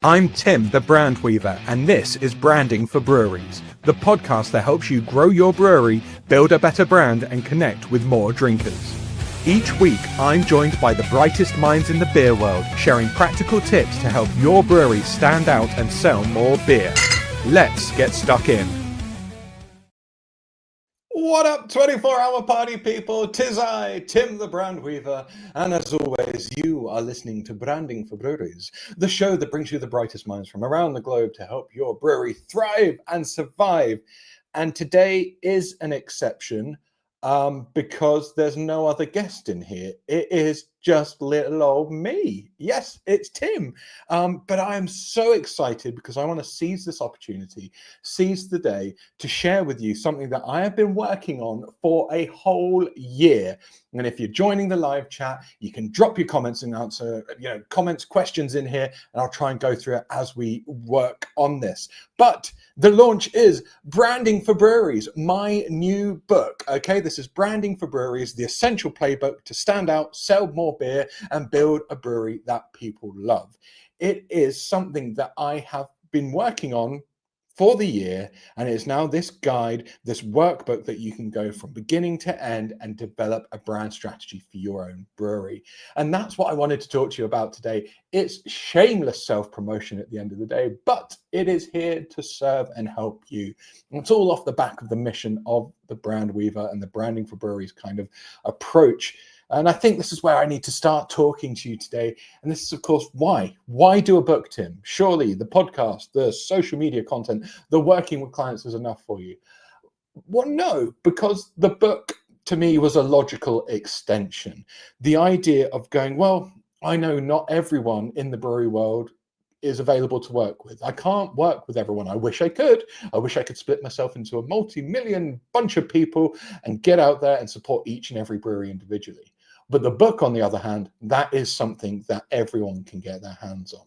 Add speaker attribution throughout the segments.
Speaker 1: I'm Tim, the Brand Weaver, and this is Branding for Breweries, the podcast that helps you grow your brewery, build a better brand, and connect with more drinkers. Each week, I'm joined by the brightest minds in the beer world, sharing practical tips to help your brewery stand out and sell more beer. Let's get stuck in.
Speaker 2: What up, 24-hour party people? 'Tis I, Tim the Brand Weaver, and as always, you are listening to Branding for Breweries, the show that brings you the brightest minds from around the globe to help your brewery thrive and survive. And today is an exception because there's no other guest in here. It is just little old me. Yes, it's Tim. But I am so excited because I want to seize this opportunity, seize the day to share with you something that I have been working on for a whole year. And if you're joining the live chat, you can drop your comments and answer, comments, questions in here, and I'll try and go through it as we work on this. But the launch is Branding for Breweries, my new book. Okay, this is Branding for Breweries, the essential playbook to stand out, sell more beer, and build a brewery that people love. It is something that I have been working on for the year, and it's now this guide, this workbook that you can go from beginning to end and develop a brand strategy for your own brewery. And that's what I wanted to talk to you about today. It's shameless self-promotion at the end of the day, but it is here to serve and help you. And it's all off the back of the mission of the Brand Weaver and the Branding for Breweries kind of approach. And I think this is where I need to start talking to you today. And this is, of course, why. Why do a book, Tim? Surely the podcast, the social media content, the working with clients is enough for you. Well, no, because the book to me was a logical extension. The idea of going, well, I know not everyone in the brewery world is available to work with. I can't work with everyone. I wish I could. I wish I could split myself into a multi-million bunch of people and get out there and support each and every brewery individually. But the book, on the other hand, that is something that everyone can get their hands on.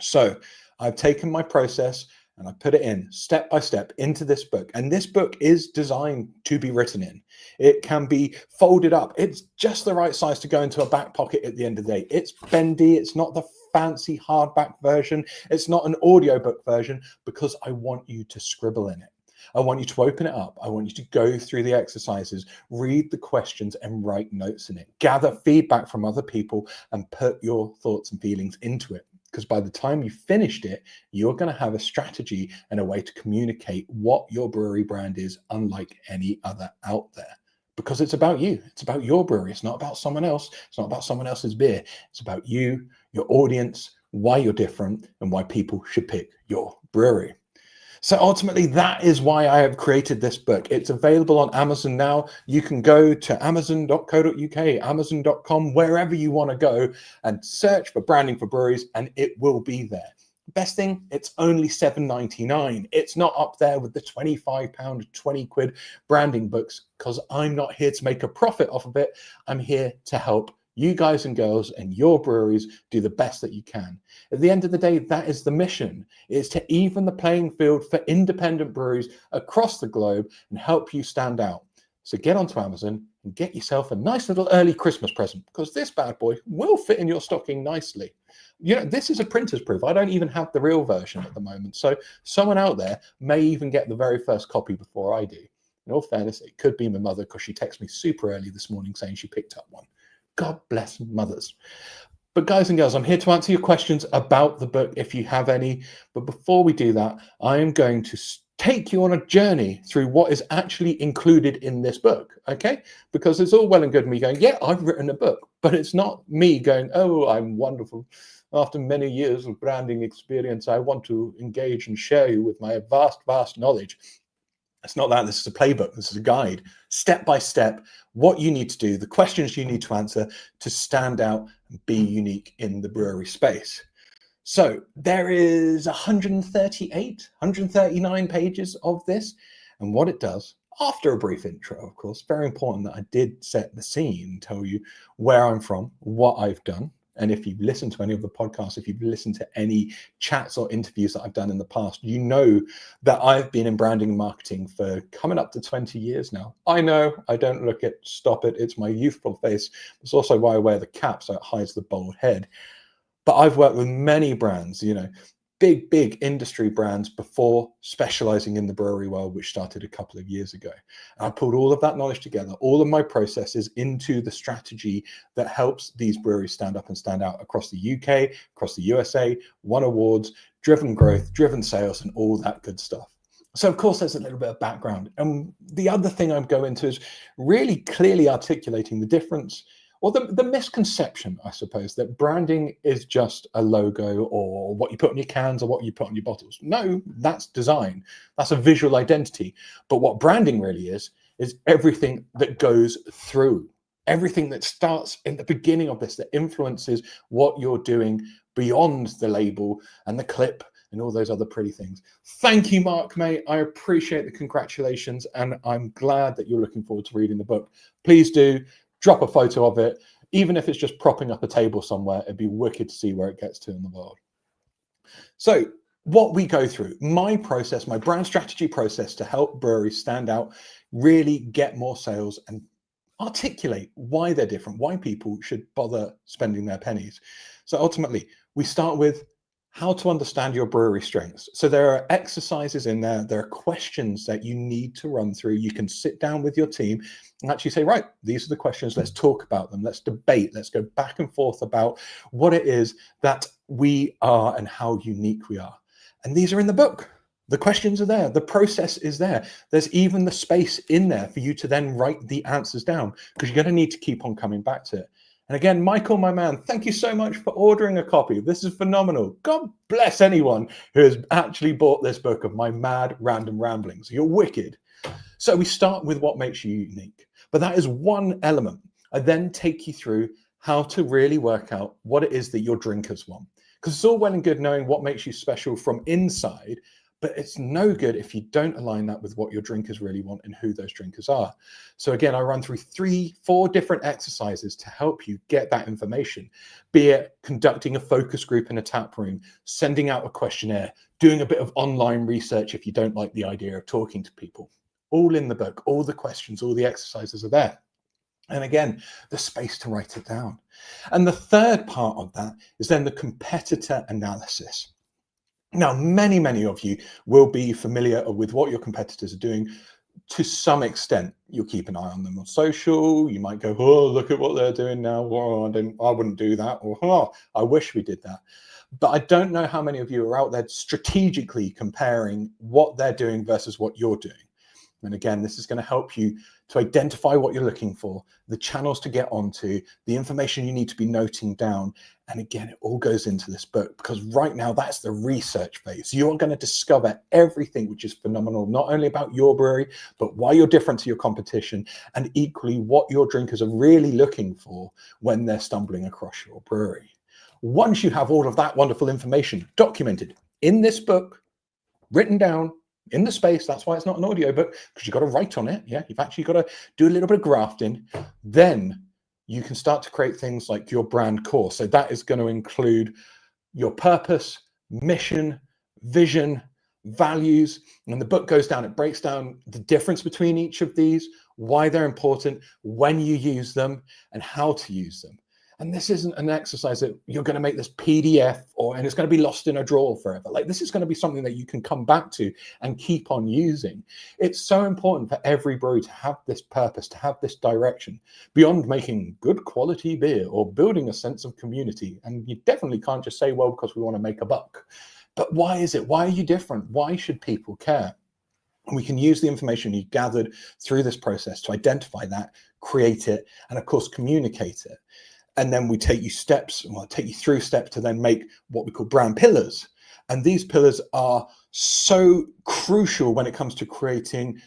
Speaker 2: So I've taken my process and I put it in step by step into this book. And this book is designed to be written in. It can be folded up. It's just the right size to go into a back pocket at the end of the day. It's bendy. It's not the fancy hardback version. It's not an audiobook version because I want you to scribble in it. I want you to open it up. I want you to go through the exercises, read the questions and write notes in it. Gather feedback from other people and put your thoughts and feelings into it. Because by the time you finished it, you're going to have a strategy and a way to communicate what your brewery brand is unlike any other out there. Because it's about you. It's about your brewery. It's not about someone else. It's not about someone else's beer. It's about you, your audience, why you're different, and why people should pick your brewery. So ultimately, that is why I have created this book. It's available on Amazon now. You can go to amazon.co.uk, amazon.com, wherever you want to go and search for Branding for Breweries, and it will be there. Best thing, it's only $7.99. It's not up there with the £25, 20 quid branding books because I'm not here to make a profit off of it. I'm here to help you guys and girls and your breweries do the best that you can. At the end of the day, that is the mission. It's to even the playing field for independent breweries across the globe and help you stand out. So get onto Amazon and get yourself a nice little early Christmas present because this bad boy will fit in your stocking nicely. This is a printer's proof. I don't even have the real version at the moment. So someone out there may even get the very first copy before I do. In all fairness, it could be my mother because she texted me super early this morning saying she picked up one. God bless mothers. But guys and girls, I'm here to answer your questions about the book if you have any. But before we do that, I am going to take you on a journey through what is actually included in this book, okay? Because it's all well and good me going, yeah, I've written a book, but it's not me going, oh, I'm wonderful. After many years of branding experience, I want to engage and share you with my vast, vast knowledge. It's not that. This is a playbook. This is a guide, step by step, what you need to do, the questions you need to answer to stand out and be unique in the brewery space. So there is 139 pages of this. And what it does, after a brief intro, of course, very important that I did set the scene, tell you where I'm from, what I've done. And if you've listened to any of the podcasts, if you've listened to any chats or interviews that I've done in the past, you know that I've been in branding and marketing for coming up to 20 years now. I know I don't look it, stop it. It's my youthful face. It's also why I wear the cap so it hides the bald head. But I've worked with many brands, big industry brands before specializing in the brewery world, which started a couple of years ago. And I pulled all of that knowledge together, all of my processes into the strategy that helps these breweries stand up and stand out across the UK, across the USA, won awards, driven growth, driven sales, and all that good stuff. So, of course, there's a little bit of background. And the other thing I'm going to is really clearly articulating the difference or the misconception, I suppose, that branding is just a logo or what you put on your cans or what you put on your bottles. No, that's design. That's a visual identity. But what branding really is everything that goes through, everything that starts in the beginning of this, that influences what you're doing beyond the label and the clip and all those other pretty things. Thank you, Mark, mate. I appreciate the congratulations, and I'm glad that you're looking forward to reading the book. Please do. Drop a photo of it, even if it's just propping up a table somewhere. It'd be wicked to see where it gets to in the world. So what we go through, my process, my brand strategy process to help breweries stand out, really get more sales and articulate why they're different, why people should bother spending their pennies. So ultimately, we start with how to understand your brewery strengths. So there are exercises in there. There are questions that you need to run through. You can sit down with your team and actually say, right, these are the questions. Let's talk about them. Let's debate. Let's go back and forth about what it is that we are and how unique we are. And these are in the book. The questions are there. The process is there. There's even the space in there for you to then write the answers down, because you're going to need to keep on coming back to it. And again, Michael, my man, thank you so much for ordering a copy. This is phenomenal. God bless anyone who has actually bought this book of my mad random ramblings. You're wicked. So we start with what makes you unique. But that is one element. I then take you through how to really work out what it is that your drinkers want. Because it's all well and good knowing what makes you special from inside, but it's no good if you don't align that with what your drinkers really want and who those drinkers are. So again, I run through 3-4 different exercises to help you get that information, be it conducting a focus group in a tap room, sending out a questionnaire, doing a bit of online research if you don't like the idea of talking to people. All in the book, all the questions, all the exercises are there. And again, the space to write it down. And the third part of that is then the competitor analysis. Now, many of you will be familiar with what your competitors are doing to some extent. You'll keep an eye on them on social. You might go, oh, look at what they're doing now. Oh, I wouldn't do that. Or, oh, I wish we did that. But I don't know how many of you are out there strategically comparing what they're doing versus what you're doing. And again, this is going to help you to identify what you're looking for, the channels to get onto, the information you need to be noting down. And again, it all goes into this book, because right now that's the research phase. You're going to discover everything which is phenomenal, not only about your brewery, but why you're different to your competition, and equally what your drinkers are really looking for when they're stumbling across your brewery. Once you have all of that wonderful information documented in this book, written down, in the space, that's why it's not an audio book, because you've got to write on it. Yeah, you've actually got to do a little bit of grafting. Then you can start to create things like your brand core. So that is going to include your purpose, mission, vision, values. And the book goes down, it breaks down the difference between each of these, why they're important, when you use them, and how to use them. And this isn't an exercise that you're going to make this PDF and it's going to be lost in a drawer forever. Like, this is going to be something that you can come back to and keep on using. It's so important for every brewery to have this purpose, to have this direction beyond making good quality beer or building a sense of community. And you definitely can't just say, well, because we want to make a buck. But why is it? Why are you different? Why should people care? We can use the information you gathered through this process to identify that, create it, and of course, communicate it. And then we take you through steps to then make what we call brand pillars. And these pillars are so crucial when it comes to creating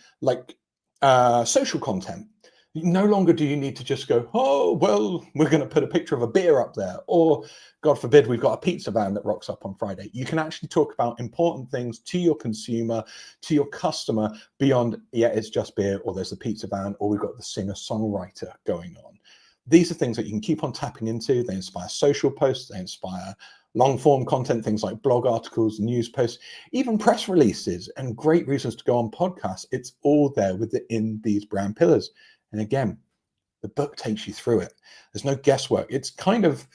Speaker 2: social content. No longer do you need to just go, oh, well, we're going to put a picture of a beer up there. Or God forbid, we've got a pizza van that rocks up on Friday. You can actually talk about important things to your consumer, to your customer beyond, yeah, it's just beer, or there's a pizza van, or we've got the singer-songwriter going on. These are things that you can keep on tapping into. They inspire social posts. They inspire long form content, things like blog articles, news posts, even press releases, and great reasons to go on podcasts. It's all there within these brand pillars. And again, the book takes you through it. There's no guesswork. It's kind of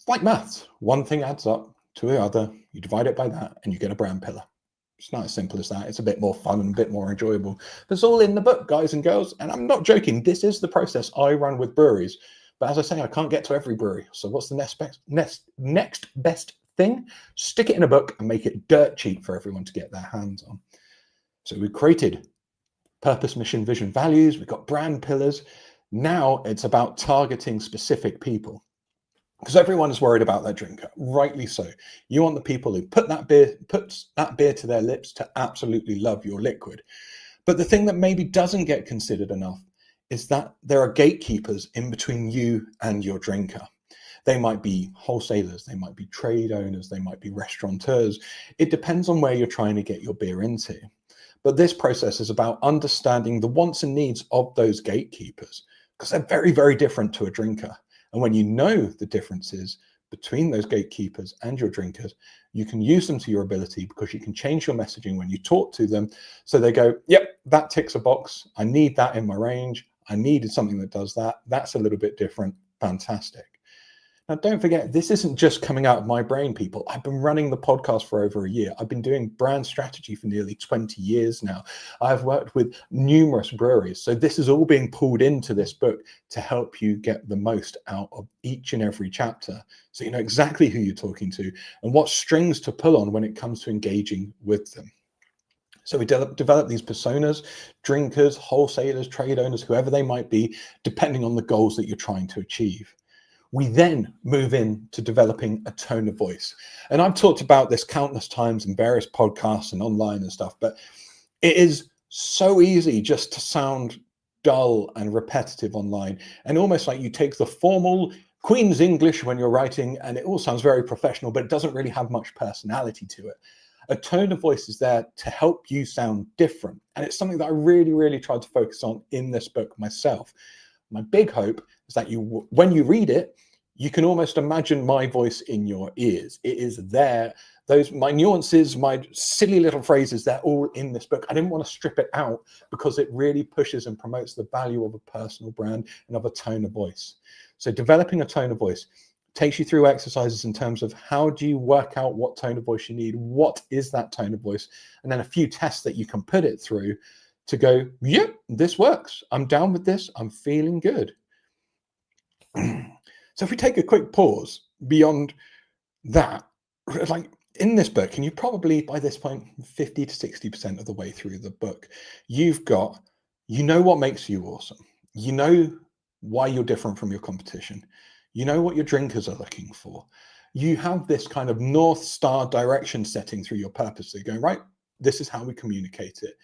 Speaker 2: like maths. One thing adds up to the other. You divide it by that and you get a brand pillar. It's not as simple as that. It's a bit more fun and a bit more enjoyable. But it's all in the book, guys and girls. And I'm not joking. This is the process I run with breweries. But as I say, I can't get to every brewery. So what's the next best thing? Stick it in a book and make it dirt cheap for everyone to get their hands on. So we created purpose, mission, vision, values. We've got brand pillars. Now it's about targeting specific people. Because everyone is worried about their drinker, rightly so. You want the people who puts that beer to their lips to absolutely love your liquid. But the thing that maybe doesn't get considered enough is that there are gatekeepers in between you and your drinker. They might be wholesalers, they might be trade owners, they might be restaurateurs. It depends on where you're trying to get your beer into. But this process is about understanding the wants and needs of those gatekeepers, because they're very, very different to a drinker. And when you know the differences between those gatekeepers and your drinkers, you can use them to your ability, because you can change your messaging when you talk to them. So they go, yep, that ticks a box. I need that in my range. I needed something that does that. That's a little bit different. Fantastic. Now, don't forget, this isn't just coming out of my brain, people. I've been running the podcast for over a year. I've been doing brand strategy for nearly 20 years now. I've worked with numerous breweries. So this is all being pulled into this book to help you get the most out of each and every chapter. So you know exactly who you're talking to and what strings to pull on when it comes to engaging with them. So we develop these personas, drinkers, wholesalers, trade owners, whoever they might be, depending on the goals that you're trying to achieve. We then move into developing a tone of voice. And I've talked about this countless times in various podcasts and online and stuff, but it is so easy just to sound dull and repetitive online, and almost like you take the formal Queen's English when you're writing and it all sounds very professional, but it doesn't really have much personality to it. A tone of voice is there to help you sound different. And it's something that I really, really tried to focus on in this book myself. My big hope is that when you read it, you can almost imagine my voice in your ears. It is there. My nuances, my silly little phrases, they're all in this book. I didn't want to strip it out because it really pushes and promotes the value of a personal brand and of a tone of voice. So developing a tone of voice takes you through exercises in terms of how do you work out what tone of voice you need, what is that tone of voice, and then a few tests that you can put it through to go, yep, this works. I'm down with this. I'm feeling good. So if we take a quick pause beyond that, like in this book, and you probably by this point 50 to 60% of the way through the book, you know what makes you awesome. You know why you're different from your competition. You know what your drinkers are looking for. You have this kind of North Star direction setting through your purpose. So you're going, right, this is how we communicate it.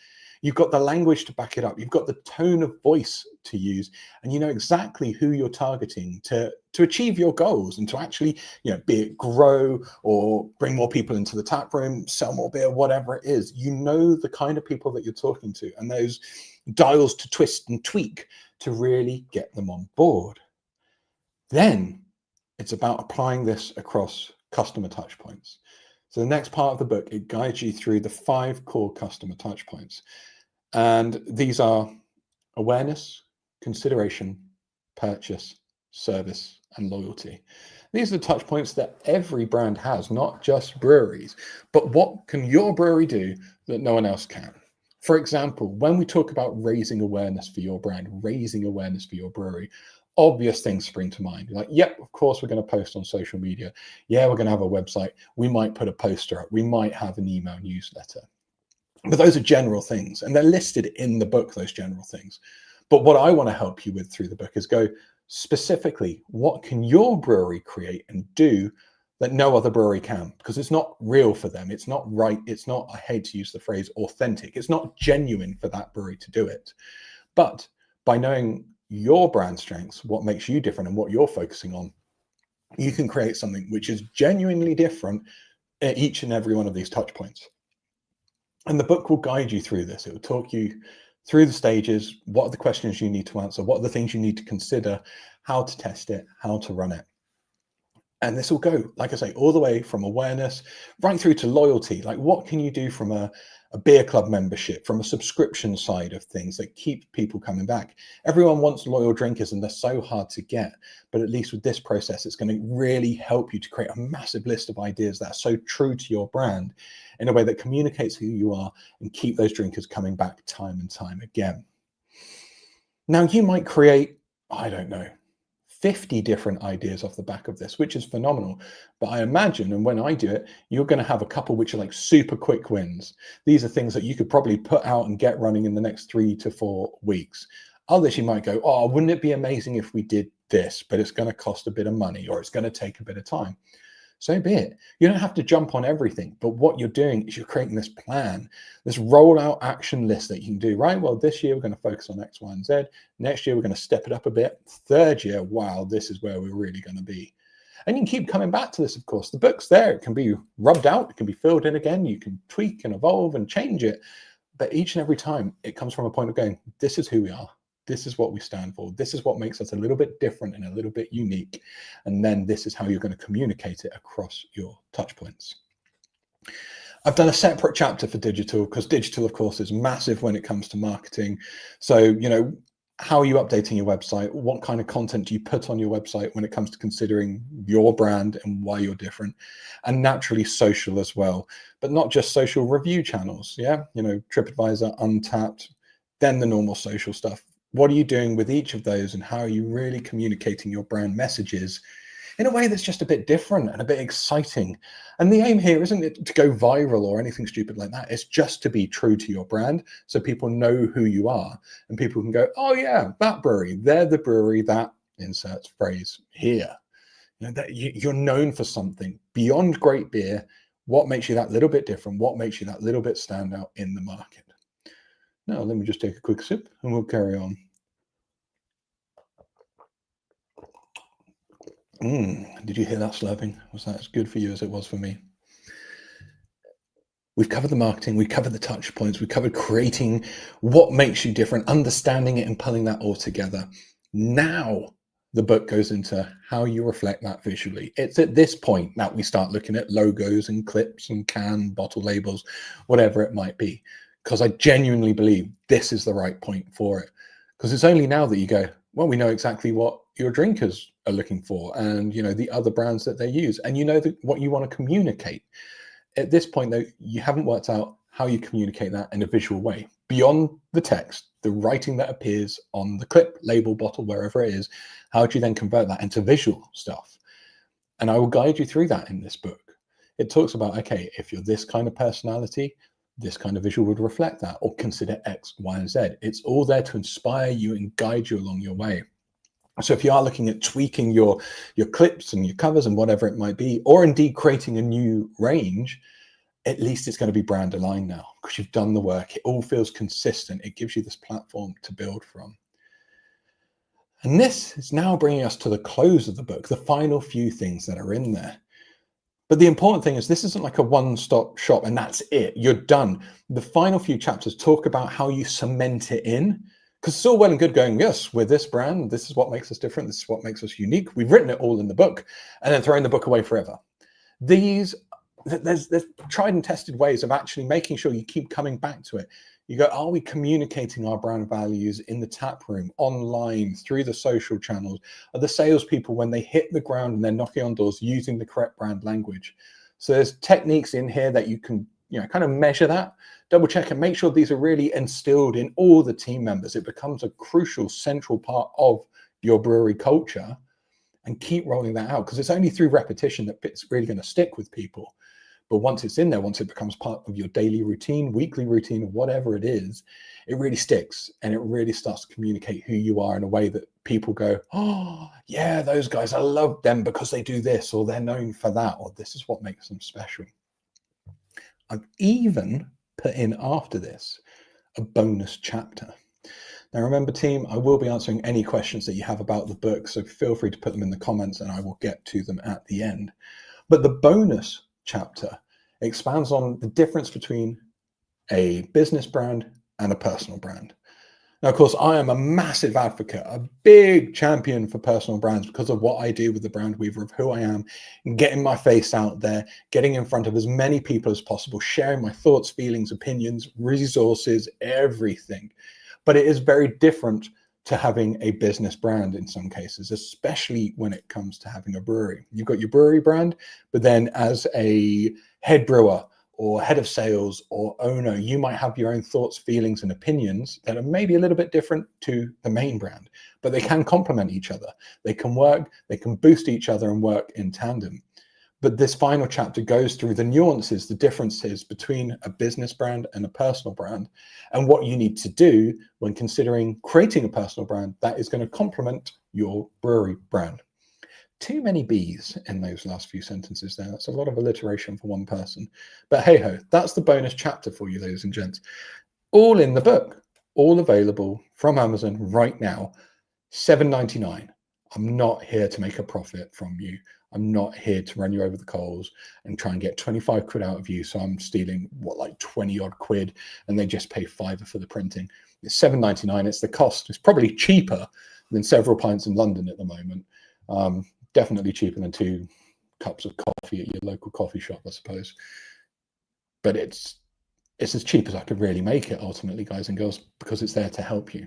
Speaker 2: You've got the language to back it up. You've got the tone of voice to use, and you know exactly who you're targeting to achieve your goals and to actually, be it grow or bring more people into the tap room, sell more beer, whatever it is. You know the kind of people that you're talking to and those dials to twist and tweak to really get them on board. Then it's about applying this across customer touch points. So the next part of the book, it guides you through the 5 core customer touch points. And these are awareness, consideration, purchase, service, and loyalty. These are the touch points that every brand has, not just breweries. But what can your brewery do that no one else can? For example, when we talk about raising awareness for your brand, raising awareness for your brewery, obvious things spring to mind. Like, yep, of course, we're going to post on social media. Yeah, we're going to have a website. We might put a poster up. We might have an email newsletter. But those are general things, and they're listed in the book, those general things. But what I want to help you with through the book is go specifically, what can your brewery create and do that no other brewery can? Because it's not real for them. It's not right. It's not, I hate to use the phrase authentic. It's not genuine for that brewery to do it. But by knowing your brand strengths, what makes you different and what you're focusing on, you can create something which is genuinely different at each and every one of these touch points. And the book will guide you through this. It will talk you through the stages. What are the questions you need to answer? What are the things you need to consider? How to test it, how to run it. And this will go, like I say, all the way from awareness right through to loyalty. Like, what can you do from a a beer club membership, from a subscription side of things that keep people coming back. Everyone wants loyal drinkers and they're so hard to get, but at least with this process, it's going to really help you to create a massive list of ideas that are so true to your brand in a way that communicates who you are and keep those drinkers coming back time and time again. Now, you might create, I don't know, 50 different ideas off the back of this, which is phenomenal. But I imagine, and when I do it, you're going to have a couple which are like super quick wins. These are things that you could probably put out and get running in the next 3 to 4 weeks. Others you might go, oh, wouldn't it be amazing if we did this, but it's going to cost a bit of money or it's going to take a bit of time. So be it. You don't have to jump on everything, but what you're doing is you're creating this plan, this rollout action list that you can do, right? Well, this year we're going to focus on X, Y, and Z. Next year, we're going to step it up a bit. Third year, wow, this is where we're really going to be. And you can keep coming back to this, of course. The book's there. It can be rubbed out. It can be filled in again. You can tweak and evolve and change it. But each and every time, it comes from a point of going, this is who we are. This is what we stand for. This is what makes us a little bit different and a little bit unique. And then this is how you're going to communicate it across your touch points. I've done a separate chapter for digital because digital, of course, is massive when it comes to marketing. So, how are you updating your website? What kind of content do you put on your website when it comes to considering your brand and why you're different? And naturally social as well, but not just social review channels. Yeah. TripAdvisor, Untapped, then the normal social stuff. What are you doing with each of those and how are you really communicating your brand messages in a way that's just a bit different and a bit exciting? And the aim here isn't it to go viral or anything stupid like that. It's just to be true to your brand so people know who you are and people can go, oh yeah, that brewery, they're the brewery that inserts phrase here. That you're known for something beyond great beer. What makes you that little bit different? What makes you that little bit stand out in the market? Now, let me just take a quick sip and we'll carry on. Did you hear that slurping? Was that as good for you as it was for me? We've covered the marketing, we've covered the touch points, we've covered creating what makes you different, understanding it and pulling that all together. Now, the book goes into how you reflect that visually. It's at this point that we start looking at logos and clips and can, bottle labels, whatever it might be. Because I genuinely believe this is the right point for it. Because it's only now that you go, well, we know exactly what your drinkers are looking for and, the other brands that they use. And what you want to communicate. At this point, though, you haven't worked out how you communicate that in a visual way. Beyond the text, the writing that appears on the clip, label, bottle, wherever it is, how do you then convert that into visual stuff? And I will guide you through that in this book. It talks about, okay, if you're this kind of personality, this kind of visual would reflect that, or consider X, Y, and Z. It's all there to inspire you and guide you along your way. So if you are looking at tweaking your clips and your covers and whatever it might be, or indeed creating a new range, at least it's going to be brand aligned now because you've done the work. It all feels consistent. It gives you this platform to build from. And this is now bringing us to the close of the book, the final few things that are in there. But the important thing is this isn't like a one-stop shop and that's it. You're done. The final few chapters talk about how you cement it in. Because it's all well and good going, yes, we're this brand. This is what makes us different. This is what makes us unique. We've written it all in the book and then throwing the book away forever. There's tried and tested ways of actually making sure you keep coming back to it. You go, are we communicating our brand values in the tap room, online, through the social channels? Are the salespeople, when they hit the ground and they're knocking on doors, using the correct brand language? So there's techniques in here that you can, kind of measure that, double check and make sure these are really instilled in all the team members. It becomes a crucial central part of your brewery culture and keep rolling that out because it's only through repetition that it's really going to stick with people. But once it's in there, once it becomes part of your daily routine, weekly routine, or whatever it is, it really sticks and it really starts to communicate who you are in a way that people go, oh, yeah, those guys, I love them because they do this, or they're known for that, or this is what makes them special. I've even put in after this a bonus chapter. Now, remember, team, I will be answering any questions that you have about the book, so feel free to put them in the comments and I will get to them at the end. But the bonus chapter expands on the difference between a business brand and a personal brand. Now, of course, I am a massive advocate, a big champion for personal brands because of what I do with the Brand Weaver, of who I am, and getting my face out there, getting in front of as many people as possible, sharing my thoughts, feelings, opinions, resources, everything. But it is very different to having a business brand in some cases, especially when it comes to having a brewery. You've got your brewery brand, but then as a head brewer or head of sales or owner, you might have your own thoughts, feelings, and opinions that are maybe a little bit different to the main brand, but they can complement each other. They can work, they can boost each other and work in tandem. But this final chapter goes through the nuances, the differences between a business brand and a personal brand, and what you need to do when considering creating a personal brand that is going to complement your brewery brand. Too many B's in those last few sentences there. That's a lot of alliteration for one person. But hey ho, that's the bonus chapter for you, ladies and gents. All in the book, all available from Amazon right now, $7.99. I'm not here to make a profit from you. I'm not here to run you over the coals and try and get 25 quid out of you. So I'm stealing like 20 odd quid and they just pay £5 for the printing. It's $7.99. It's the cost. It's probably cheaper than several pints in London at the moment. Definitely cheaper than 2 cups of coffee at your local coffee shop, I suppose. But it's as cheap as I could really make it ultimately, guys and girls, because it's there to help you.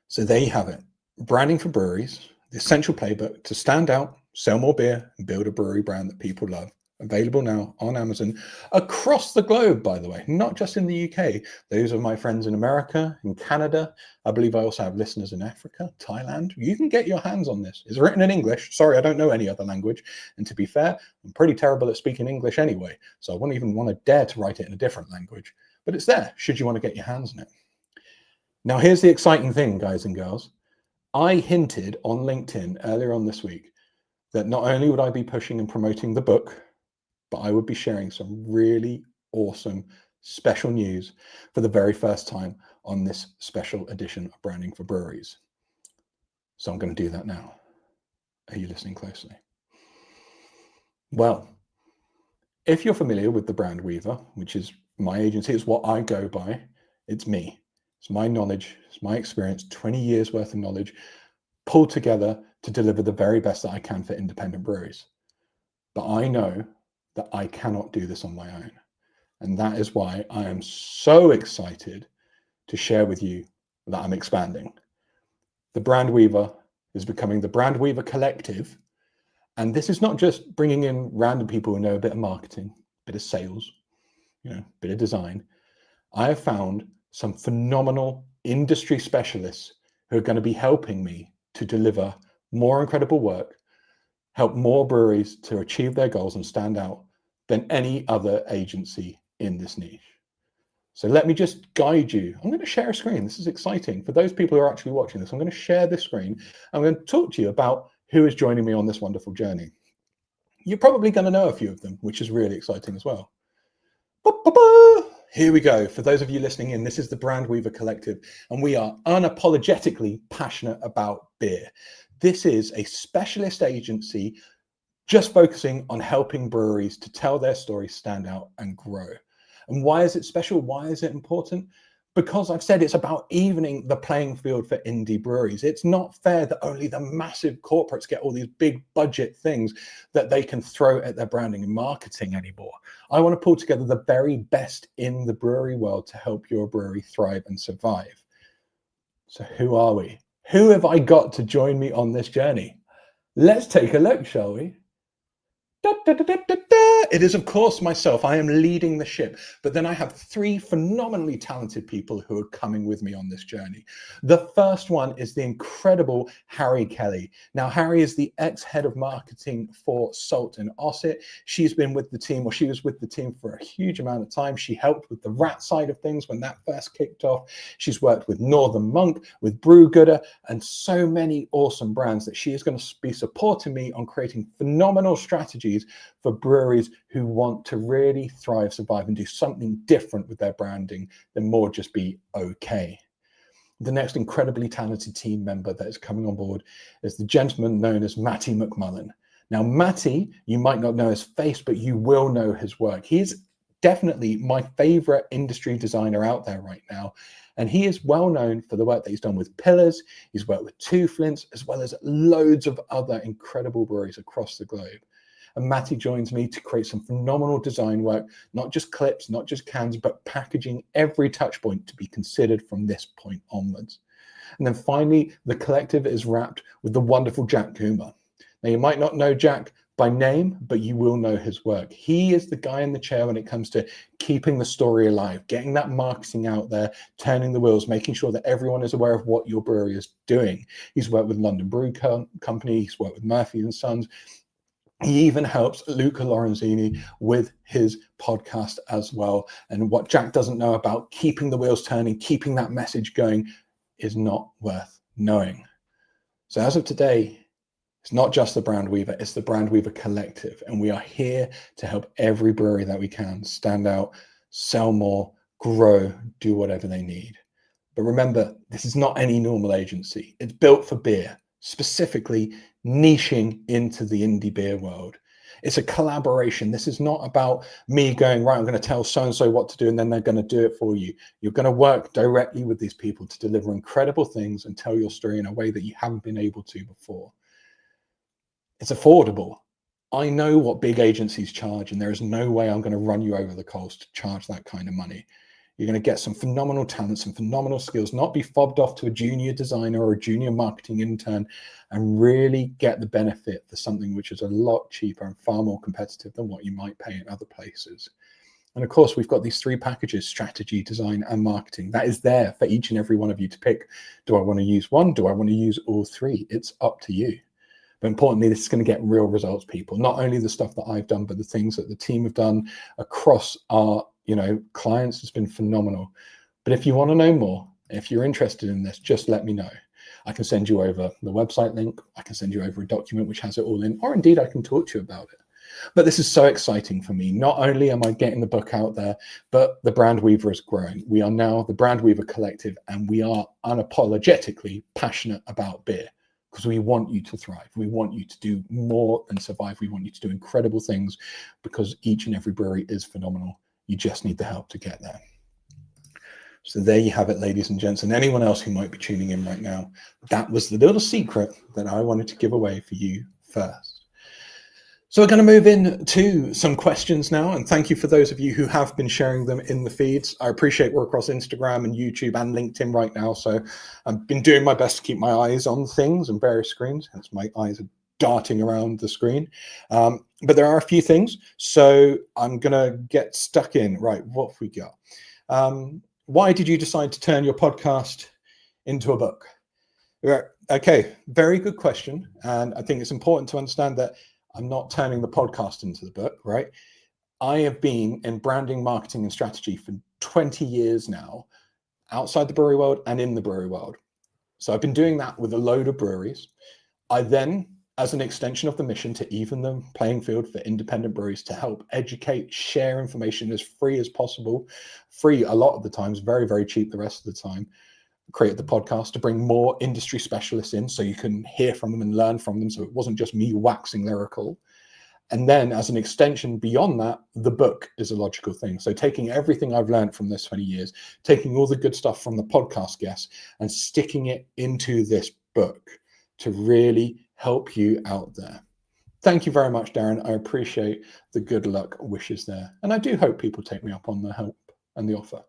Speaker 2: So there you have it. Branding for breweries, the essential playbook to stand out, sell more beer, and build a brewery brand that people love. Available now on Amazon across the globe, by the way, not just in the UK. Those are my friends in America, in Canada. I believe I also have listeners in Africa, Thailand. You can get your hands on this. It's written in English. Sorry, I don't know any other language. And to be fair, I'm pretty terrible at speaking English anyway. So I wouldn't even want to dare to write it in a different language. But it's there, should you want to get your hands on it. Now, here's the exciting thing, guys and girls. I hinted on LinkedIn earlier on this week that not only would I be pushing and promoting the book, but I would be sharing some really awesome special news for the very first time on this special edition of Branding for Breweries. So I'm going to do that now. Are you listening closely? Well, if you're familiar with the Brand Weaver, which is my agency, it's what I go by, it's me. It's my knowledge, it's my experience, 20 years worth of knowledge, pulled together to deliver the very best that I can for independent breweries. But I know that I cannot do this on my own. And that is why I am so excited to share with you that I'm expanding. The Brand Weaver is becoming the Brand Weaver Collective. And this is not just bringing in random people who know a bit of marketing, a bit of sales, a bit of design. I have found some phenomenal industry specialists who are going to be helping me to deliver more incredible work, help more breweries to achieve their goals and stand out than any other agency in this niche. So let me just guide you. I'm going to share a screen. This is exciting. For those people who are actually watching this, I'm going to share this screen. I'm going to talk to you about who is joining me on this wonderful journey. You're probably going to know a few of them, which is really exciting as well. Here we go. For those of you listening in, this is the Brand Weaver Collective, and we are unapologetically passionate about beer. This is a specialist agency just focusing on helping breweries to tell their story, stand out, and grow. And why is it special? Why is it important? Because I've said it's about evening the playing field for indie breweries. It's not fair that only the massive corporates get all these big budget things that they can throw at their branding and marketing anymore. I want to pull together the very best in the brewery world to help your brewery thrive and survive. So who are we? Who have I got to join me on this journey? Let's take a look, shall we? It is, of course, myself. I am leading the ship, but then I have 3 phenomenally talented people who are coming with me on this journey. The first one is the incredible Harry Kelly. Now, Harry is the ex-head of marketing for Salt and Ossett. She's been with the team, or she was with the team for a huge amount of time. She helped with the rat side of things when that first kicked off. She's worked with Northern Monk, with Brewgooder, and so many awesome brands that she is going to be supporting me on creating phenomenal strategies for breweries who want to really thrive, survive, and do something different with their branding than more just be okay. The next incredibly talented team member that is coming on board is the gentleman known as Matty McMullen. Now, Matty, you might not know his face, but you will know his work. He's definitely my favorite industry designer out there right now. And he is well known for the work that he's done with Pillars. He's worked with Two Flints, as well as loads of other incredible breweries across the globe. And Matty joins me to create some phenomenal design work, not just clips, not just cans, but packaging every touch point to be considered from this point onwards. And then finally, the collective is wrapped with the wonderful Jack Coomer. Now, you might not know Jack by name, but you will know his work. He is the guy in the chair when it comes to keeping the story alive, getting that marketing out there, turning the wheels, making sure that everyone is aware of what your brewery is doing. He's worked with London Brew Company, he's worked with Murphy and Sons. He even helps Luca Lorenzini with his podcast as well. And what Jack doesn't know about keeping the wheels turning, keeping that message going is not worth knowing. So as of today, it's not just the Brand Weaver, it's the Brand Weaver Collective. And we are here to help every brewery that we can stand out, sell more, grow, do whatever they need. But remember, this is not any normal agency. It's built for beer, specifically niching into the indie beer world. It's a collaboration. This is not about me going, right, I'm going to tell so-and-so what to do, and then they're going to do it for you. You're going to work directly with these people to deliver incredible things and tell your story in a way that you haven't been able to before. It's affordable. I know what big agencies charge, and there is no way I'm going to run you over the coals to charge that kind of money. You're going to get some phenomenal talent, some phenomenal skills, not be fobbed off to a junior designer or a junior marketing intern, and really get the benefit for something which is a lot cheaper and far more competitive than what you might pay in other places. And of course, we've got these three packages: strategy, design, and marketing. That is there for each and every one of you to pick. Do I want to use one? Do I want to use all three? It's up to you. But importantly, this is going to get real results, people. Not only the stuff that I've done, but the things that the team have done across our, clients has been phenomenal. But if you want to know more, if you're interested in this, just let me know. I can send you over the website link. I can send you over a document which has it all in, or indeed I can talk to you about it. But this is so exciting for me. Not only am I getting the book out there, but the Brand Weaver is growing. We are now the Brand Weaver Collective, and we are unapologetically passionate about beer, because we want you to thrive. We want you to do more than survive. We want you to do incredible things, because each and every brewery is phenomenal. You just need the help to get there. So there you have it, ladies and gents, and anyone else who might be tuning in right now. That was the little secret that I wanted to give away for you first. So we're going to move into some questions now, and thank you for those of you who have been sharing them in the feeds. I appreciate we're across Instagram and YouTube and LinkedIn right now, so I've been doing my best to keep my eyes on things and various screens, hence my eyes are darting around the screen. But there are a few things, so I'm going to get stuck in. Right, what have we got? Why did you decide to turn your podcast into a book? Okay, very good question, and I think it's important to understand that I'm not turning the podcast into the book, right? I have been in branding, marketing, and strategy for 20 years now, outside the brewery world and in the brewery world. So I've been doing that with a load of breweries. I then, as an extension of the mission to even the playing field for independent breweries, to help educate, share information as free as possible, free a lot of the times, very, very cheap the rest of the time, created the podcast to bring more industry specialists in so you can hear from them and learn from them. So it wasn't just me waxing lyrical. And then as an extension beyond that, the book is a logical thing. So taking everything I've learned from this 20 years, taking all the good stuff from the podcast guests and sticking it into this book to really help you out there. Thank you very much, Darren. I appreciate the good luck wishes there. And I do hope people take me up on the help and the offer.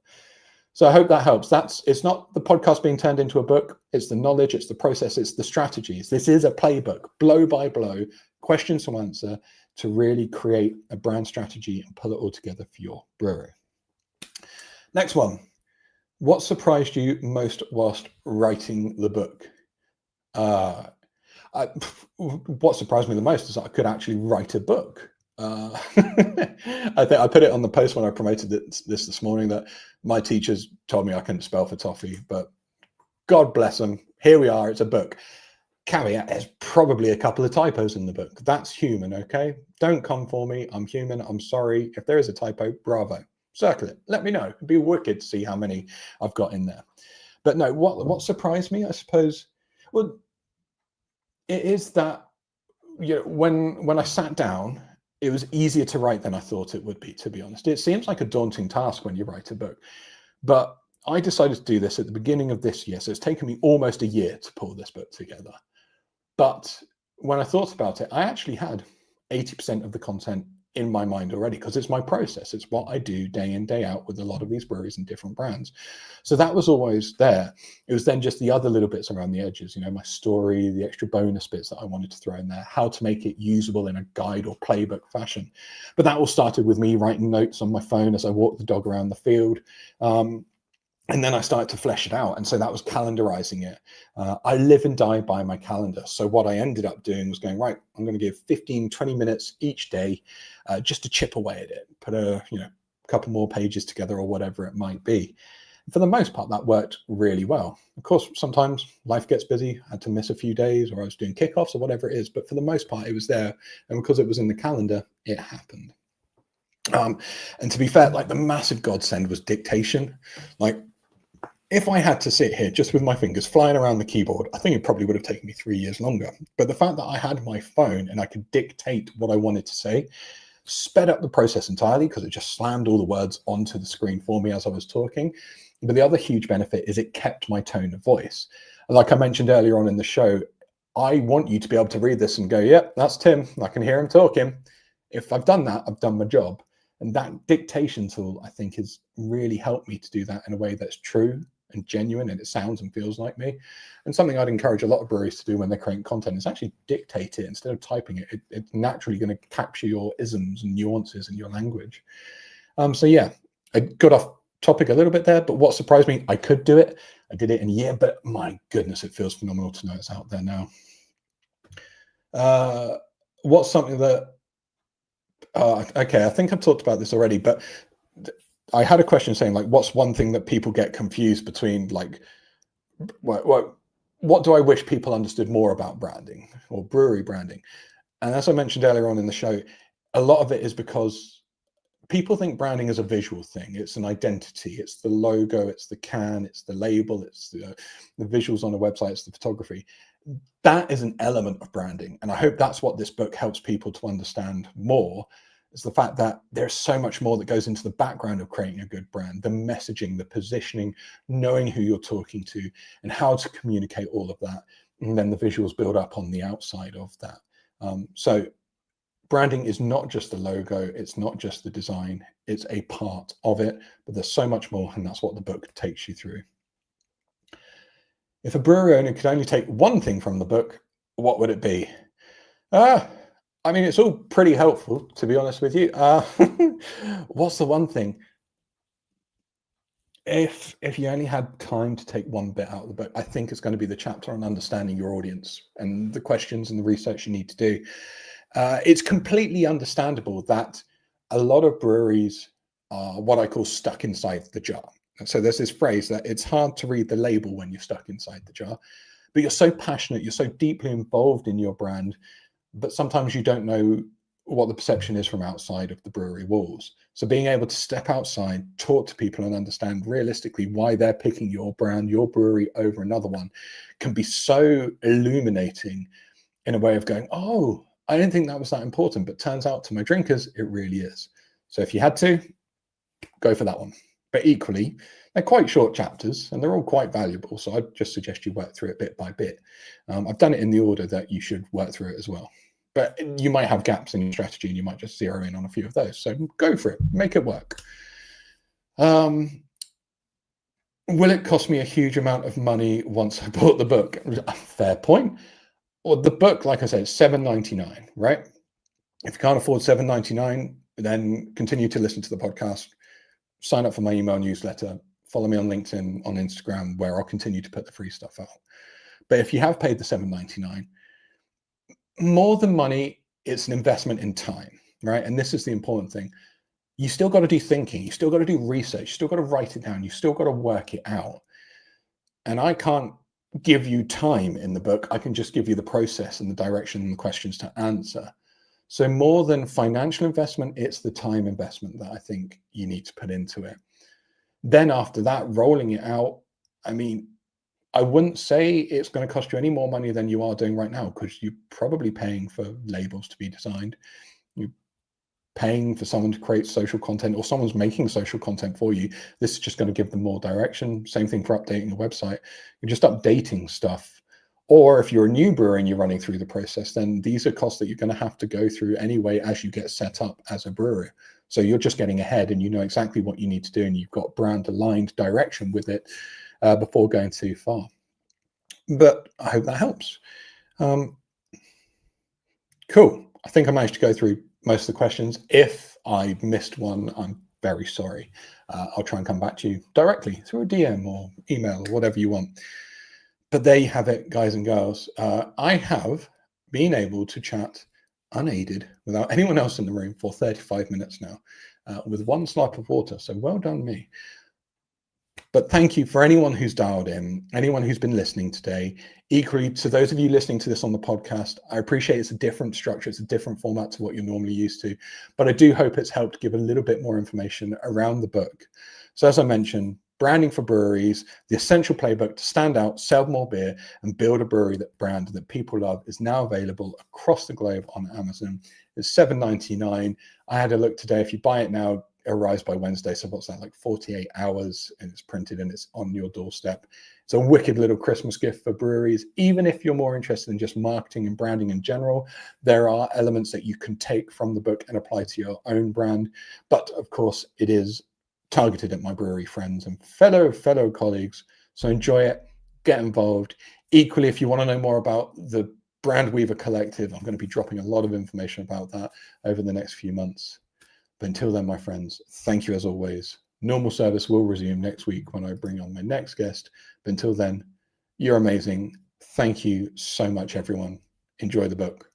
Speaker 2: So I hope that helps. It's not the podcast being turned into a book. It's the knowledge, it's the process, it's the strategies. This is a playbook, blow by blow, questions to answer, to really create a brand strategy and pull it all together for your brewery. Next one. What surprised you most whilst writing the book? What surprised me the most is that I could actually write a book. I think I put it on the post when I promoted this morning that my teachers told me I couldn't spell for toffee, but God bless them. Here we are. It's a book. Caveat, there's probably a couple of typos in the book. That's human, okay? Don't come for me. I'm human. I'm sorry. If there is a typo, bravo. Circle it. Let me know. It'd be wicked to see how many I've got in there. But no, what surprised me, I suppose, well, it is that when I sat down it was easier to write than I thought it would be, to be honest. It seems like a daunting task when you write a book, but I decided to do this at the beginning of this year. So it's taken me almost a year to pull this book together. But when I thought about it, I actually had 80% of the content in my mind already, because it's my process. It's what I do day in, day out with a lot of these breweries and different brands. So that was always there. It was then just the other little bits around the edges, my story, the extra bonus bits that I wanted to throw in there, how to make it usable in a guide or playbook fashion. But that all started with me writing notes on my phone as I walked the dog around the field. And then I started to flesh it out. And so that was calendarizing it. I live and die by my calendar. So what I ended up doing was going, right, I'm going to give 15, 20 minutes each day just to chip away at it, put a couple more pages together or whatever it might be. For the most part, that worked really well. Of course, sometimes life gets busy. I had to miss a few days, or I was doing kickoffs or whatever it is. But for the most part, it was there. And because it was in the calendar, it happened. And to be fair, like, the massive godsend was dictation. Like, if I had to sit here just with my fingers flying around the keyboard, I think it probably would have taken me 3 years longer. But the fact that I had my phone and I could dictate what I wanted to say sped up the process entirely, because it just slammed all the words onto the screen for me as I was talking. But the other huge benefit is it kept my tone of voice. Like I mentioned earlier on in the show, I want you to be able to read this and go, yep, that's Tim. I can hear him talking. If I've done that, I've done my job. And that dictation tool, I think, has really helped me to do that in a way that's true and genuine, and it sounds and feels like me. And something I'd encourage a lot of breweries to do when they're creating content is actually dictate it instead of typing it. It's naturally going to capture your isms and nuances in your language. So yeah, I got off topic a little bit there, but what surprised me, I could do it. I did it in a year, but my goodness, it feels phenomenal to know it's out there now. What's something that, okay, I think I've talked about this already, but I had a question saying, like, what's one thing that people get confused between, like, what do I wish people understood more about branding or brewery branding? And as I mentioned earlier on in the show, a lot of it is because people think branding is a visual thing. It's an identity. It's the logo. It's the can. It's the label. It's the visuals on a website. It's the photography. That is an element of branding. And I hope that's what this book helps people to understand more, is the fact that there's so much more that goes into the background of creating a good brand, the messaging, the positioning, knowing who you're talking to, and how to communicate all of that. And then the visuals build up on the outside of that. So branding is not just the logo, it's not just the design, it's a part of it, but there's so much more, and that's what the book takes you through. If a brewery owner could only take one thing from the book, what would it be? I mean, it's all pretty helpful, to be honest with you. What's the one thing? If you only had time to take one bit out of the book, I think it's going to be the chapter on understanding your audience and the questions and the research you need to do. It's completely understandable that a lot of breweries are what I call stuck inside the jar. And so there's this phrase that it's hard to read the label when you're stuck inside the jar, but you're so passionate, you're so deeply involved in your brand, but sometimes you don't know what the perception is from outside of the brewery walls. So being able to step outside, talk to people, and understand realistically why they're picking your brand, your brewery over another one, can be so illuminating in a way of going, oh, I didn't think that was that important, but turns out to my drinkers, it really is. So if you had to, go for that one. But equally, they're quite short chapters and they're all quite valuable. So I'd just suggest you work through it bit by bit. I've done it in the order that you should work through it as well. But you might have gaps in your strategy and you might just zero in on a few of those. So go for it, make it work. Will it cost me a huge amount of money once I bought the book? Fair point. Well, the book, like I said, is $7.99, right? If you can't afford $7.99, then continue to listen to the podcast, sign up for my email newsletter, follow me on LinkedIn, on Instagram, where I'll continue to put the free stuff out. But if you have paid the $7.99, more than money, it's an investment in time, right? And this is the important thing. You still got to do thinking, you still got to do research, you still got to write it down, you still got to work it out. And I can't give you time in the book. I can just give you the process and the direction and the questions to answer. So more than financial investment, it's the time investment that I think you need to put into it. Then after that, rolling it out, I mean, I wouldn't say it's going to cost you any more money than you are doing right now, because you're probably paying for labels to be designed. You're paying for someone to create social content, or someone's making social content for you. This is just going to give them more direction. Same thing for updating a website. You're just updating stuff. Or if you're a new brewery and you're running through the process, then these are costs that you're going to have to go through anyway as you get set up as a brewery. So you're just getting ahead and you know exactly what you need to do, and you've got brand aligned direction with it before going too far. But I hope that helps. Cool. I think I managed to go through most of the questions. If I missed one, I'm very sorry. I'll try and come back to you directly through a DM or email or whatever you want. But there you have it, guys and girls. I have been able to chat unaided without anyone else in the room for 35 minutes now with one slurp of water. So well done me. But thank you for anyone who's dialed in, anyone who's been listening today. Equally, to those of you listening to this on the podcast, I appreciate it's a different structure. It's a different format to what you're normally used to. But I do hope it's helped give a little bit more information around the book. So as I mentioned, Branding for Breweries, the essential playbook to stand out, sell more beer, and build a brewery brand that people love is now available across the globe on Amazon. It's $7.99. I had a look today. If you buy it now, it arrives by Wednesday. So what's that, like 48 hours, and it's printed and it's on your doorstep. It's a wicked little Christmas gift for breweries. Even if you're more interested in just marketing and branding in general, there are elements that you can take from the book and apply to your own brand. But of course, it is targeted at my brewery friends and fellow colleagues. So enjoy it, get involved. Equally, if you want to know more about the Brand Weaver Collective, I'm going to be dropping a lot of information about that over the next few months. But until then, my friends, thank you as always. Normal service will resume next week when I bring on my next guest. But until then, you're amazing. Thank you so much, everyone. Enjoy the book.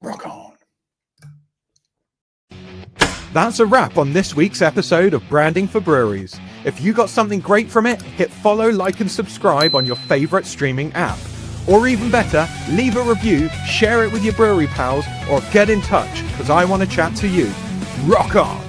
Speaker 2: Rock on.
Speaker 1: That's a wrap on this week's episode of Branding for Breweries. If you got something great from it, hit follow, like, and subscribe on your favorite streaming app. Or even better, leave a review, share it with your brewery pals, or get in touch, because I want to chat to you. Rock on!